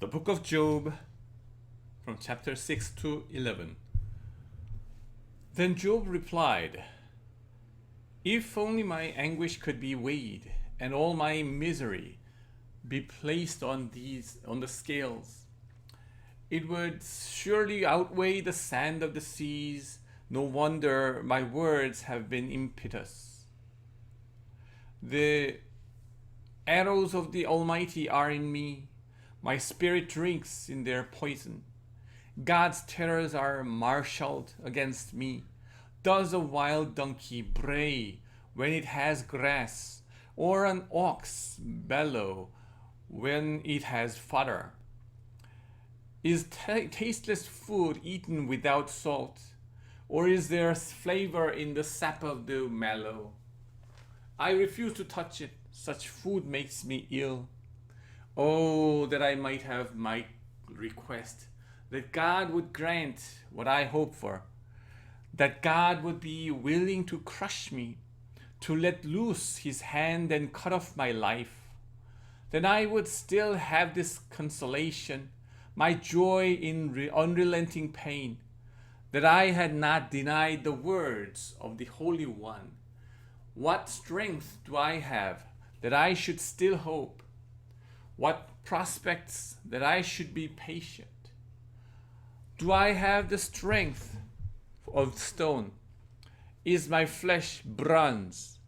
The book of Job, from chapter 6 to 11. Then Job replied, "If only my anguish could be weighed, and all my misery be placed on the scales, it would surely outweigh the sand of the seas. No wonder my words have been impetuous. The arrows of the Almighty are in me. My spirit drinks in their poison. God's terrors are marshaled against me. Does a wild donkey bray when it has grass, or an ox bellow when it has fodder? Is tasteless food eaten without salt, or is there flavor in the sap of the mallow? I refuse to touch it. Such food makes me ill. Oh, that I might have my request, that God would grant what I hope for, that God would be willing to crush me, to let loose his hand and cut off my life. Then I would still have this consolation, my joy in unrelenting pain, that I had not denied the words of the Holy One. What strength do I have that I should still hope? What prospects that I should be patient? Do I have the strength of stone? Is my flesh bronze?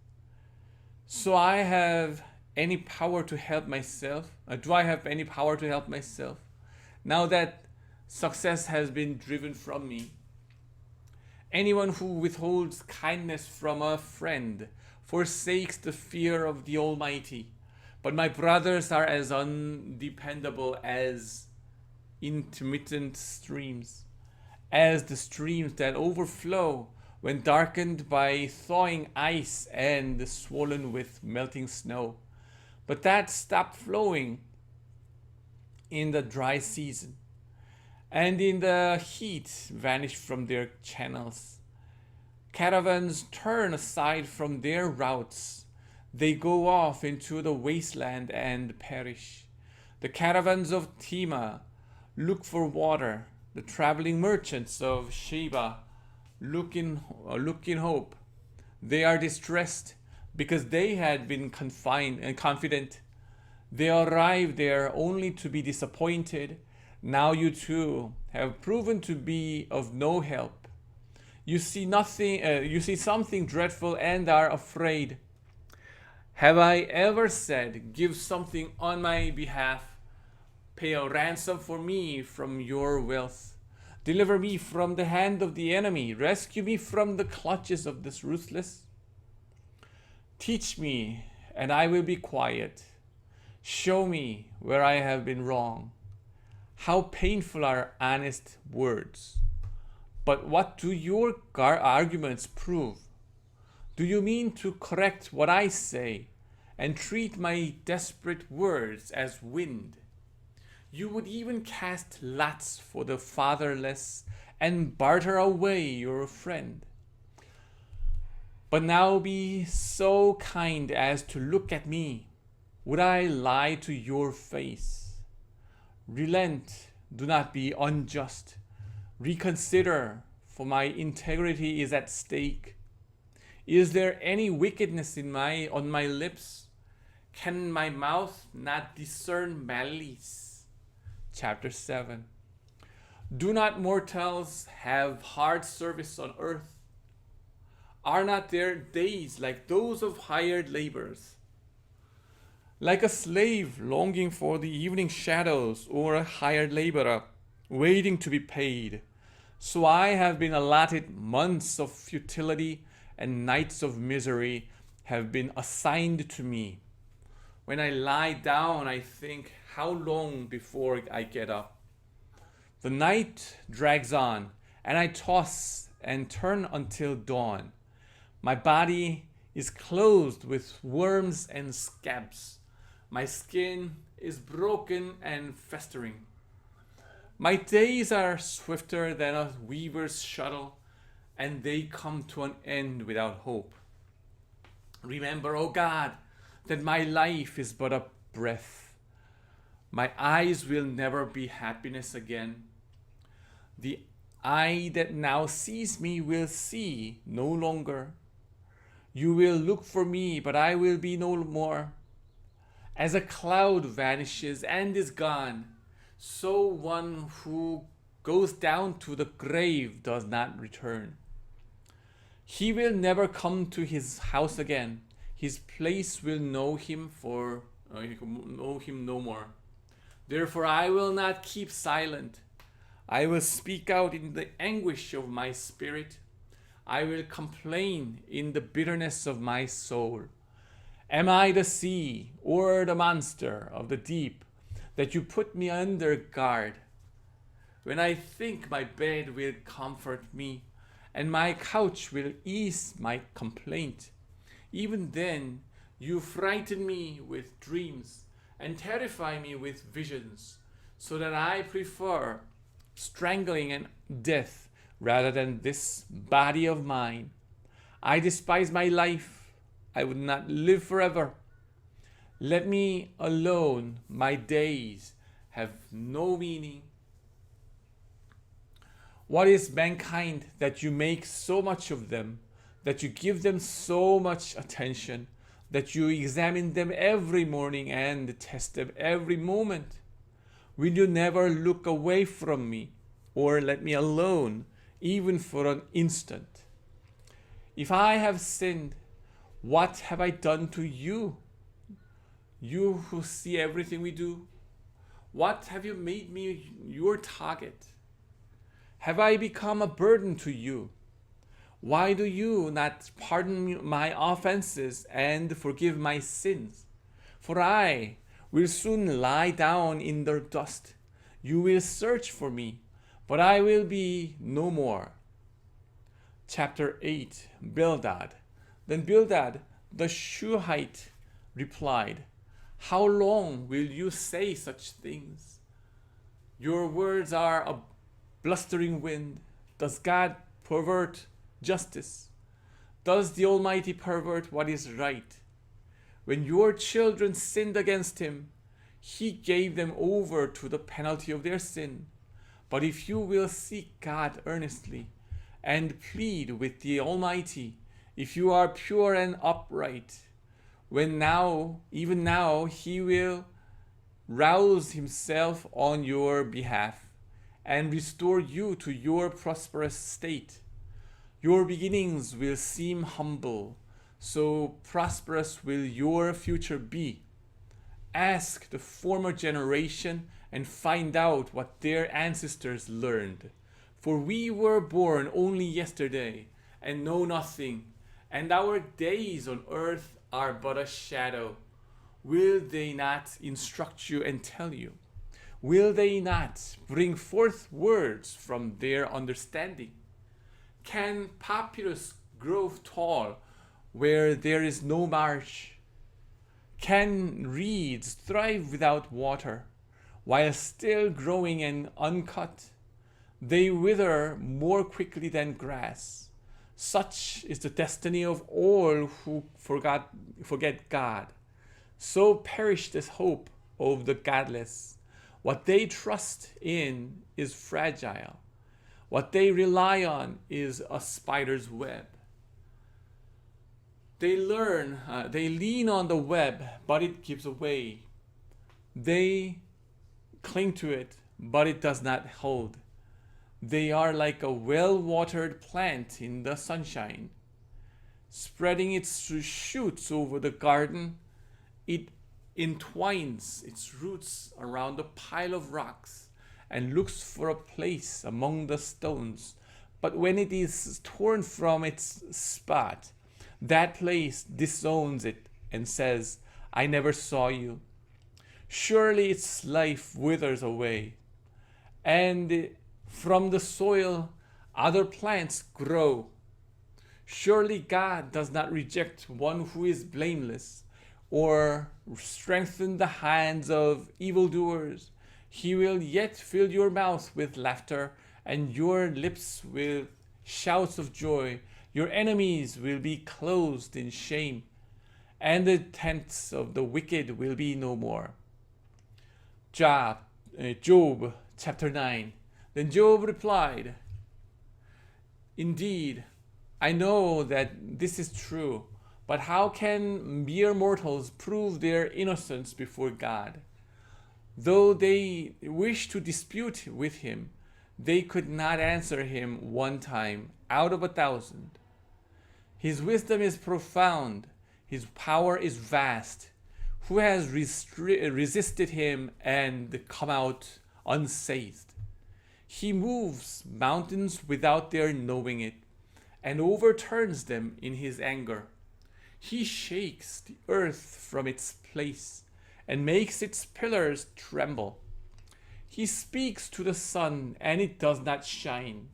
So I have any power to help myself? Do I have any power to help myself? Now that success has been driven from me. Anyone who withholds kindness from a friend forsakes the fear of the Almighty. But my brothers are as undependable as intermittent streams, as the streams that overflow when darkened by thawing ice and swollen with melting snow, but that stop flowing in the dry season, and in the heat vanish from their channels. Caravans turn aside from their routes. They go off into the wasteland and perish. The caravans of Tema look for water. The traveling merchants of Sheba look in hope. They are distressed because they had been confined and confident. They arrived there only to be disappointed. Now you too have proven to be of no help. You see something dreadful and are afraid. Have I ever said, give something on my behalf? Pay a ransom for me from your wealth. Deliver me from the hand of the enemy. Rescue me from the clutches of this ruthless. Teach me, and I will be quiet. Show me where I have been wrong. How painful are honest words. But what do your arguments prove? Do you mean to correct what I say and treat my desperate words as wind? You would even cast lots for the fatherless and barter away your friend. But now be so kind as to look at me. Would I lie to your face? Relent, do not be unjust. Reconsider, for my integrity is at stake. Is there any wickedness on my lips? Can my mouth not discern malice? Chapter 7. Do not mortals have hard service on earth? Are not their days like those of hired laborers? Like a slave longing for the evening shadows, or a hired laborer waiting to be paid, so I have been allotted months of futility, and nights of misery have been assigned to me. When I lie down, I think, how long before I get up? The night drags on, and I toss and turn until dawn. My body is clothed with worms and scabs. My skin is broken and festering. My days are swifter than a weaver's shuttle, and they come to an end without hope. Remember, O God, that my life is but a breath. My eyes will never be happiness again. The eye that now sees me will see no longer. You will look for me, but I will be no more. As a cloud vanishes and is gone, so one who goes down to the grave does not return. He will never come to his house again. His place will know him no more. Therefore I will not keep silent. I will speak out in the anguish of my spirit. I will complain in the bitterness of my soul. Am I the sea or the monster of the deep that you put me under guard? When I think my bed will comfort me and my couch will ease my complaint, even then you frighten me with dreams and terrify me with visions, so that I prefer strangling and death rather than this body of mine. I despise my life. I would not live forever. Let me alone. My days have no meaning. What is mankind that you make so much of them, that you give them so much attention, that you examine them every morning and test them every moment? Will you never look away from me or let me alone, even for an instant? If I have sinned, what have I done to you? You who see everything we do, what have you made me your target? Have I become a burden to you? Why do you not pardon my offenses and forgive my sins? For I will soon lie down in the dust. You will search for me, but I will be no more. Chapter 8, Bildad. Then Bildad the Shuhite replied, How long will you say such things? Your words are a blustering wind. Does God pervert justice? Does the Almighty pervert what is right? When your children sinned against him, he gave them over to the penalty of their sin. But if you will seek God earnestly and plead with the Almighty, if you are pure and upright, even now, he will rouse himself on your behalf and restore you to your prosperous state. Your beginnings will seem humble, so prosperous will your future be. Ask the former generation and find out what their ancestors learned. For we were born only yesterday and know nothing, and our days on earth are but a shadow. Will they not instruct you and tell you? Will they not bring forth words from their understanding? Can papyrus grow tall where there is no marsh? Can reeds thrive without water, while still growing and uncut? They wither more quickly than grass. Such is the destiny of all who forget God. So perished the hope of the godless. What they trust in is fragile. What they rely on is a spider's web. They lean on the web, but it gives away. They cling to it, but it does not hold. They are like a well-watered plant in the sunshine. Spreading its shoots over the garden, it entwines its roots around a pile of rocks and looks for a place among the stones. But when it is torn from its spot, that place disowns it and says, I never saw you. Surely its life withers away, and from the soil other plants grow. Surely God does not reject one who is blameless, or strengthen the hands of evildoers. He will yet fill your mouth with laughter, and your lips with shouts of joy. Your enemies will be clothed in shame, and the tents of the wicked will be no more. Job chapter 9. Then Job replied, "Indeed, I know that this is true, but how can mere mortals prove their innocence before God? Though they wish to dispute with him, they could not answer him one time out of 1,000. His wisdom is profound, his power is vast. Who has resisted him and come out unscathed? He moves mountains without their knowing it, and overturns them in his anger. He shakes the earth from its place and makes its pillars tremble. He speaks to the sun, and it does not shine.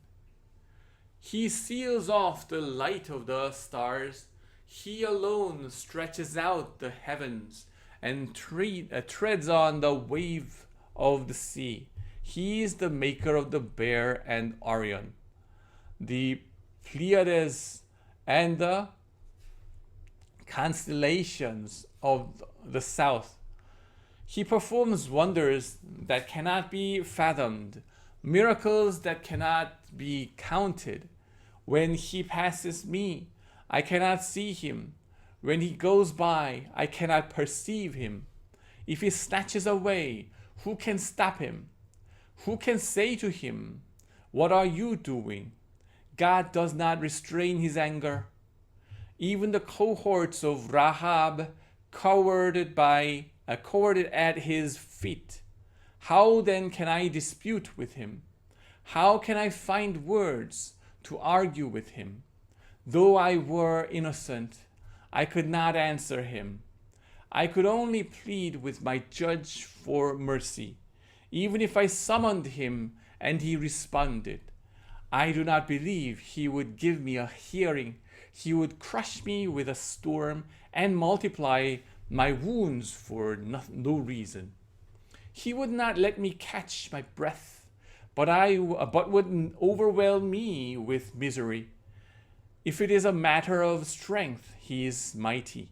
He seals off the light of the stars. He alone stretches out the heavens and treads on the wave of the sea. He is the maker of the Bear and Orion, the Pleiades, and the constellations of the south. He performs wonders that cannot be fathomed, miracles that cannot be counted. When he passes me, I cannot see him. When he goes by, I cannot perceive him. If he snatches away, who can stop him? Who can say to him, "What are you doing?" God does not restrain his anger. Even the cohorts of Rahab cowered at his feet. How then can I dispute with him? How can I find words to argue with him? Though I were innocent, I could not answer him. I could only plead with my judge for mercy, even if I summoned him and he responded. I do not believe he would give me a hearing. He would crush me with a storm and multiply my wounds for no reason. He would not let me catch my breath, but would overwhelm me with misery. If it is a matter of strength, he is mighty.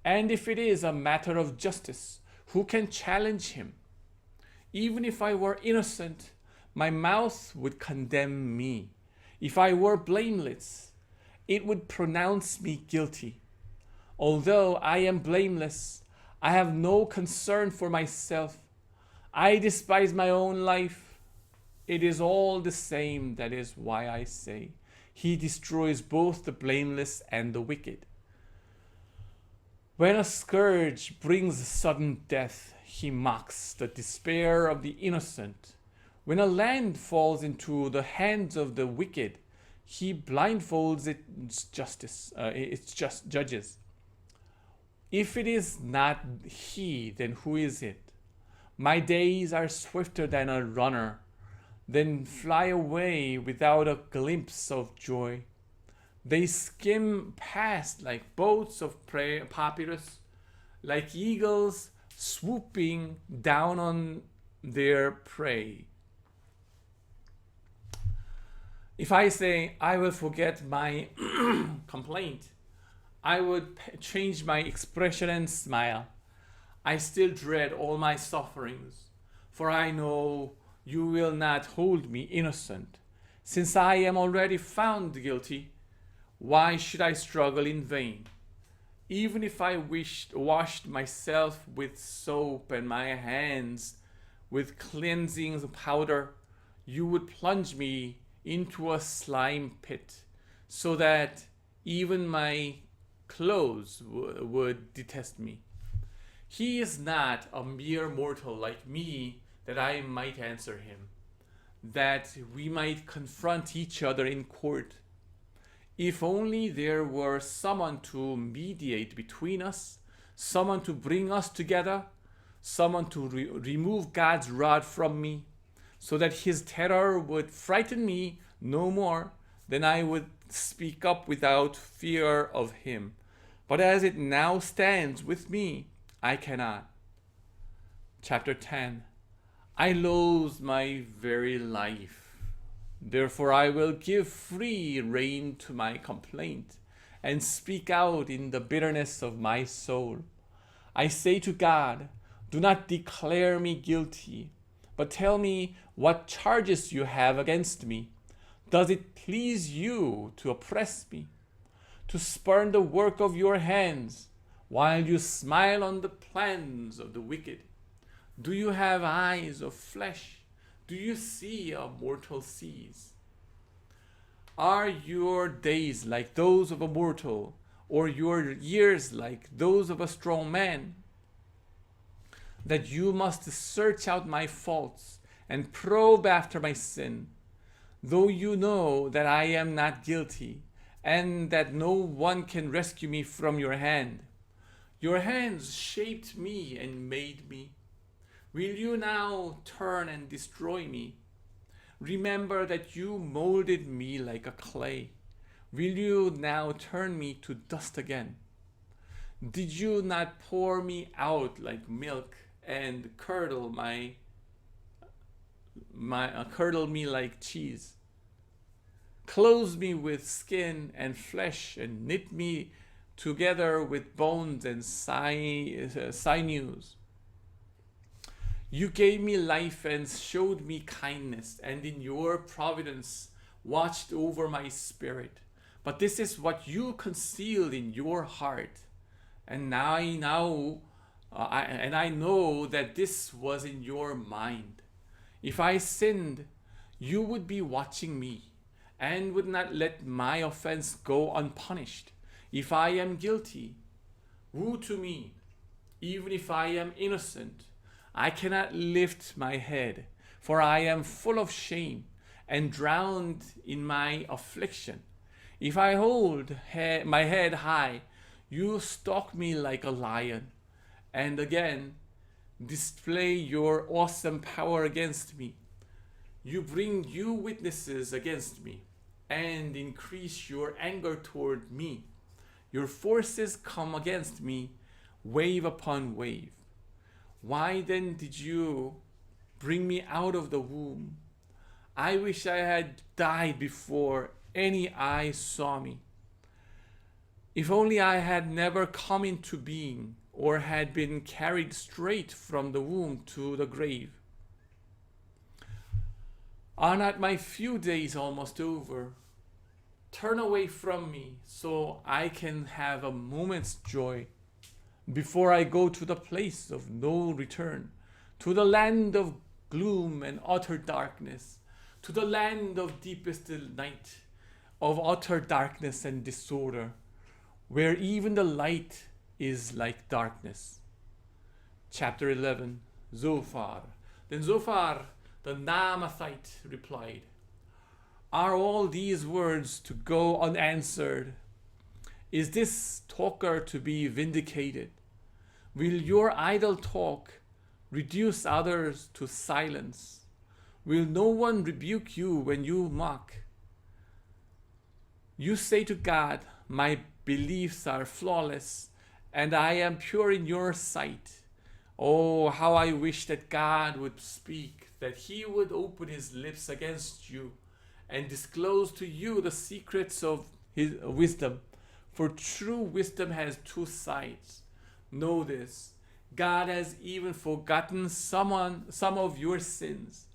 And if it is a matter of justice, who can challenge him? Even if I were innocent, my mouth would condemn me. If I were blameless, it would pronounce me guilty. Although I am blameless, I have no concern for myself. I despise my own life. It is all the same. That is why I say, he destroys both the blameless and the wicked. When a scourge brings sudden death, he mocks the despair of the innocent. When a land falls into the hands of the wicked, he blindfolds its judges. If it is not he, then who is it? My days are swifter than a runner, then fly away without a glimpse of joy. They skim past like boats of papyrus, like eagles swooping down on their prey. If I say, I will forget my complaint, I would change my expression and smile. I still dread all my sufferings, for I know you will not hold me innocent. Since I am already found guilty, why should I struggle in vain? Even if I washed myself with soap and my hands with cleansing powder, you would plunge me into a slime pit, so that even my clothes would detest me. He is not a mere mortal like me, that I might answer him, that we might confront each other in court. If only there were someone to mediate between us, someone to bring us together, someone to remove God's rod from me, so that his terror would frighten me no more, then I would speak up without fear of him. But as it now stands with me, I cannot. Chapter 10. I loathe my very life. Therefore I will give free rein to my complaint, and speak out in the bitterness of my soul. I say to God, Do not declare me guilty, but tell me what charges you have against me. Does it please you to oppress me, to spurn the work of your hands, while you smile on the plans of the wicked? Do you have eyes of flesh? Do you see a mortal sees? Are your days like those of a mortal, or your years like those of a strong man? That you must search out my faults and probe after my sin, though you know that I am not guilty, and that no one can rescue me from your hand. Your hands shaped me and made me. Will you now turn and destroy me? Remember that you molded me like a clay. Will you now turn me to dust again? Did you not pour me out like milk and curdle me like cheese? Clothe me with skin and flesh and knit me together with bones and sinews. You gave me life and showed me kindness, and in your providence watched over my spirit. But this is what you concealed in your heart, and I know that this was in your mind. If I sinned, you would be watching me, and would not let my offense go unpunished. If I am guilty, woe to me. Even if I am innocent, I cannot lift my head, for I am full of shame and drowned in my affliction. If I hold my head high, you stalk me like a lion, and again display your awesome power against me. You bring you witnesses against me, and increase your anger toward me. Your forces come against me, wave upon wave. Why then did you bring me out of the womb? I wish I had died before any eye saw me. If only I had never come into being, or had been carried straight from the womb to the grave. Are not my few days almost over? Turn away from me so I can have a moment's joy before I go to the place of no return, to the land of gloom and utter darkness, to the land of deepest night, of utter darkness and disorder, where even the light is like darkness. Chapter 11, Zophar. Then Zophar the Naamathite replied, Are all these words to go unanswered? Is this talker to be vindicated? Will your idle talk reduce others to silence? Will no one rebuke you when you mock? You say to God, My beliefs are flawless, and I am pure in your sight. Oh, how I wish that God would speak, that he would open his lips against you and disclose to you the secrets of his wisdom. For true wisdom has two sides. Know this, God has even forgotten some of your sins.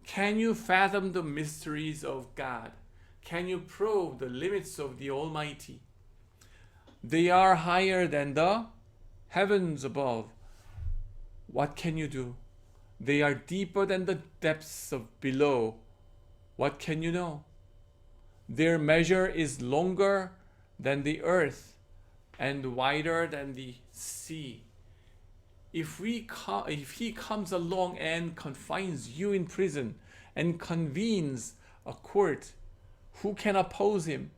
Can you fathom the mysteries of God? Can you probe the limits of the Almighty? They are higher than the heavens above. What can you do? They are deeper than the depths of below. What can you know? Their measure is longer than the earth and wider than the sea. If he comes along and confines you in prison and convenes a court, who can oppose him?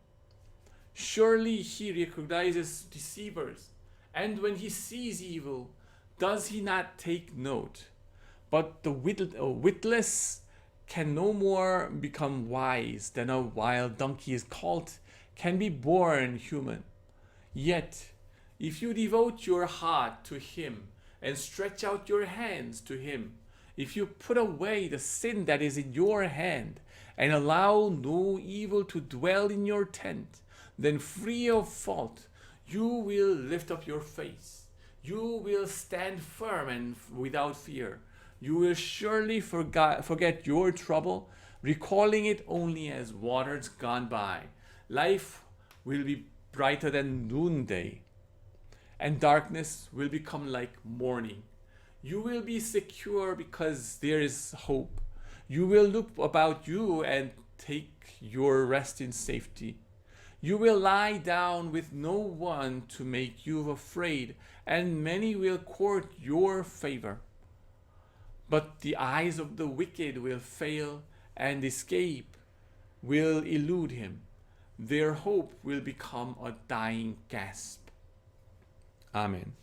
Surely he recognizes deceivers, and when he sees evil, does he not take note? But the witless can no more become wise than a wild donkey's colt can be born human. Yet, if you devote your heart to him and stretch out your hands to him, if you put away the sin that is in your hand and allow no evil to dwell in your tent, then free of fault, you will lift up your face. You will stand firm and without fear. You will surely forget your trouble, recalling it only as waters gone by. Life will be brighter than noonday, and darkness will become like morning. You will be secure because there is hope. You will look about you and take your rest in safety. You will lie down with no one to make you afraid, and many will court your favor. But the eyes of the wicked will fail, and escape will elude him. Their hope will become a dying gasp. Amen.